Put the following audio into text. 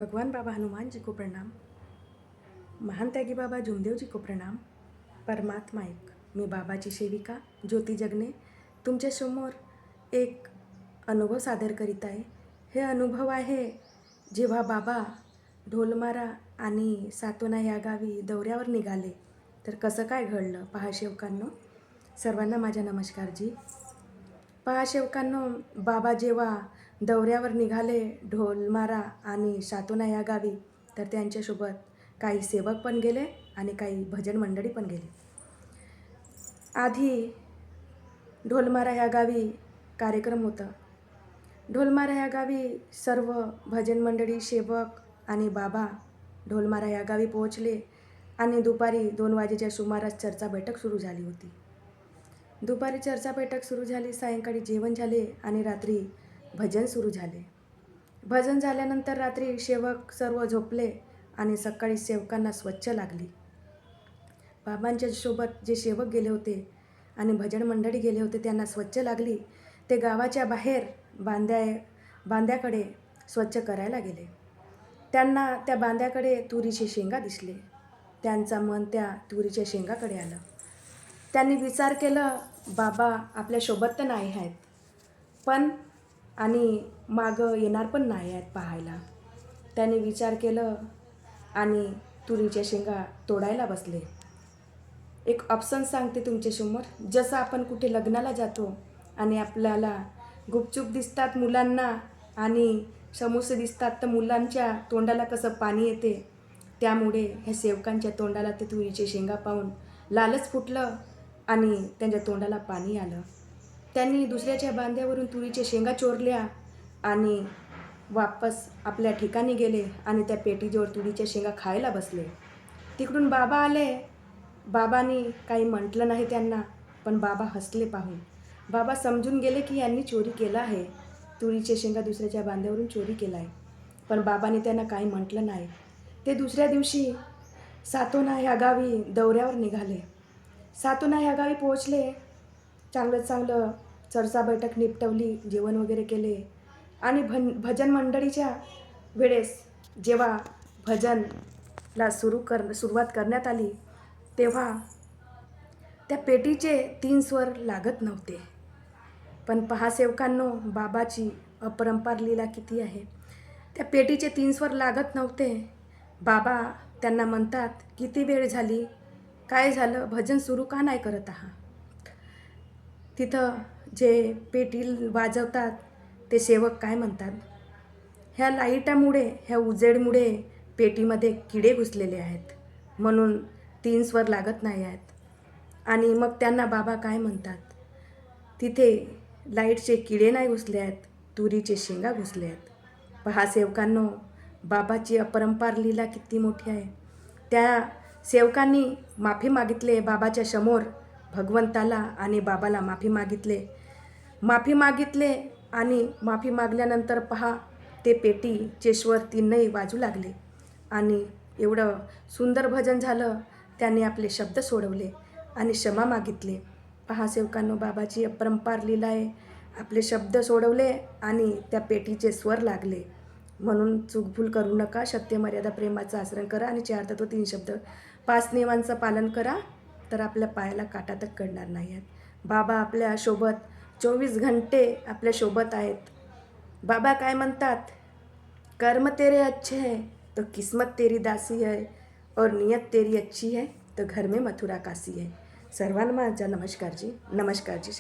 भगवान बाबा हनुमान जी को प्रणाम। महान त्यागी बाबा जुमदेव जी को प्रणाम। परमात्मा एक, मी बाबाची सेविका ज्योती जगने तुमच्यासमोर एक अनुभव सादर करीत आहे। हे अनुभव आहे जेव्हा बाबा ढोलमारा आणि सातोना या गावी दौऱ्यावर निघाले तर कसं काय घडलं पहा शेवकांनो। सर्वांना माझा नमस्कार जी। पहा शेवकांनो, बाबा जेव्हा दौऱ्यावर निघाले ढोलमारा आणि सातोना या गावी तर त्यांच्यासोबत काही सेवक पण गेले आणि काही भजन मंडळी पण गेली। आधी ढोलमारा ह्या गावी कार्यक्रम होता। ढोलमारा ह्या गावी सर्व भजन मंडळी, सेवक आणि बाबा ढोलमारा या गावी पोहोचले आणि दुपारी 2 वाजेच्या सुमारास चर्चा बैठक सुरू झाली होती। दुपारी चर्चा बैठक सुरू झाली, सायंकाळी जेवण झाले आणि रात्री भजन सुरू झाले। भजन झाल्यानंतर रात्री सेवक सर्व झोपले आणि सकाळी सेवकांना स्वच्छ लागली। बाबांच्या सोबत जे सेवक गेले होते आणि भजन मंडळी गेले होते त्यांना स्वच्छ लागली। ते गावाच्या बाहेर बांद्याकडे स्वच्छ करायला गेले। त्यांना त्या बांद्याकडे तुरीचे शेंगा दिसले। त्यांचा मन त्या तुरीच्या शेंगाकडे आलं। त्यांनी विचार केलं, बाबा आपल्या सोबत तर नाही आहेत पण आणि मागं येणार पण नाही आहेत पाहायला। त्यांनी विचार केलं आणि तुरीच्या शेंगा तोडायला बसले। एक ऑप्शन सांगते तुमच्यासमोर, जसं आपण कुठे लग्नाला जातो आणि आपल्याला गुपचूप दिसतात मुलांना आणि समोसे दिसतात तर मुलांच्या तोंडाला कसं पाणी येते, त्यामुळे ह्या सेवकांच्या तोंडाला ते तुरीचे शेंगा पाहून लालच फुटलं आणि त्यांच्या तोंडाला पाणी आलं। त्यांनी दुसऱ्याच्या बांध्यावरून तुरीच्या शेंगा चोरल्या आणि वापस आपल्या ठिकाणी गेले आणि त्या पेटीजवळ तुरीच्या शेंगा खायला बसले। तिकडून बाबा आले। बाबांनी काही म्हटलं नाही त्यांना, पण बाबा हसले पाहून। बाबा समजून गेले की यांनी चोरी केलं आहे, तुरीच्या शेंगा दुसऱ्याच्या बांध्यावरून चोरी केला आहे, पण बाबांनी त्यांना काही म्हटलं नाही। ते दुसऱ्या दिवशी सातोना ह्या गावी दौऱ्यावर निघाले। सातोना ह्या गावी पोहोचले। चांगलं चर्चा बैठक निपटवली, जेवण वगैरे केले आणि भजन मंडळीच्या वेळेस जेव्हा भजनला सुरुवात करण्यात आली तेव्हा त्या पेटीचे 3 स्वर लागत नव्हते। पण पहा सेवकांनो, बाबाची अपरंपार लीला किती आहे। त्या पेटीचे 3 स्वर लागत नव्हते। बाबा त्यांना म्हणतात, किती वेळ झाली, काय झालं, भजन सुरू का नाही करत आहात। तिथं जे पेटी वाजवतात ते सेवक काय म्हणतात, ह्या लाईटामुळे, ह्या उजेडमुळे पेटीमध्ये किडे घुसलेले आहेत म्हणून 3 स्वर लागत नाही आहेत। आणि मग त्यांना बाबा काय म्हणतात, तिथे लाईटचे किडे नाही घुसले आहेत, तुरीचे शेंगा घुसले आहेत। पहा सेवकांनो, बाबाची अपरंपार लीला किती मोठी आहे। त्या सेवकांनी माफी मागितले बाबाच्या समोर, भगवंताला आणि बाबाला माफी मागितले आणि माफी मागल्यानंतर पहा ते पेटीचे स्वर 3ही वाजू लागले आणि एवढं सुंदर भजन झालं। त्यांनी आपले शब्द सोडवले आणि क्षमा मागितले। पहा सेवकांनो, बाबाची अपरंपार लीला आहे। आपले शब्द सोडवले आणि त्या पेटीचे स्वर लागले। म्हणून चूकभूल करू नका, सत्य मर्यादा प्रेमाचं आचरण करा आणि 4 तत्व 3 शब्द 5 नियमांचं पालन करा, तर आपल्या पायाला काटा तक करणार नाही आहेत। बाबा आपल्या सोबत 24 घंटे आपल्या सोबत आहेत। बाबा काय म्हणतात, कर्म तेरे अच्छे है तो किस्मत तेरी दासी है और नियत तेरी अच्छी है तो घर में मथुरा काशी है। सर्वांना माझा नमस्कार जी। नमस्कार जी।